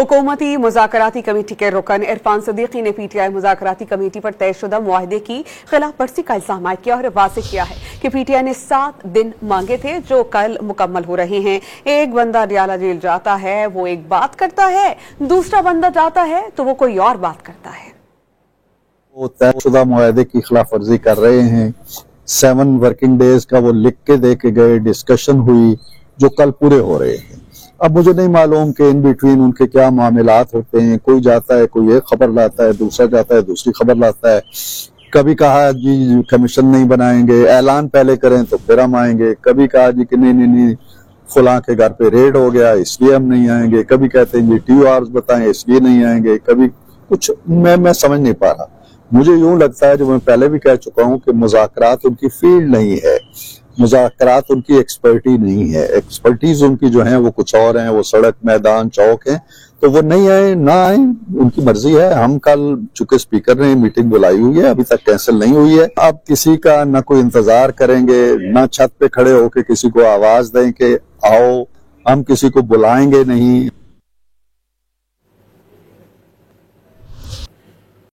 हुकूमती मुज़ाकराती कमेटी के रुकन इरफान सिद्दीकी ने पीटीआई मुज़ाकराती कमेटी पर तयशुदा मुआहदे की खिलाफ वर्जी का इल्जाम आयद किया और वाज़ेह किया है कि पीटीआई ने 7 दिन मांगे थे जो कल मुकम्मल हो रहे हैं। एक बंदा रियाला जेल जाता है वो एक बात करता है, दूसरा बंदा जाता है तो वो कोई और बात करता है। वो तयशुदा मुआहदे की खिलाफ वर्जी कर रहे हैं। 7 वर्किंग डेज का वो लिख के दे के गए, डिस्कशन हुई जो कल पूरे हो रहे हैं। अब मुझे नहीं मालूम कि इन बिटवीन उनके क्या मामलात होते हैं। कोई जाता है, कोई एक खबर लाता है, दूसरा जाता है, दूसरी खबर लाता है। कभी कहा जी कमीशन नहीं बनाएंगे, ऐलान पहले करें तो फिर हम आएंगे। कभी कहा जी कि नहीं फुला के घर पे रेड हो गया इसलिए हम नहीं आएंगे। कभी कहते हैं जी TORs बताएं इसलिए नहीं आएंगे। कभी कुछ मैं समझ नहीं पा रहा। मुझे यूं लगता है, जो मैं पहले भी कह चुका हूं, कि मुज़ाकरात उनकी फील्ड नहीं है, मुज़ाकरात उनकी एक्सपर्टी नहीं है। एक्सपर्टीज उनकी जो है वो कुछ और है, वो सड़क मैदान चौक है। तो वो नहीं आए ना आए, उनकी मर्जी है। हम कल चूंकि स्पीकर ने मीटिंग बुलाई हुई है, अभी तक कैंसिल नहीं हुई है। अब किसी का ना कोई इंतजार करेंगे, ना छत पे खड़े होके किसी को आवाज दें कि आओ, हम किसी को बुलाएंगे नहीं।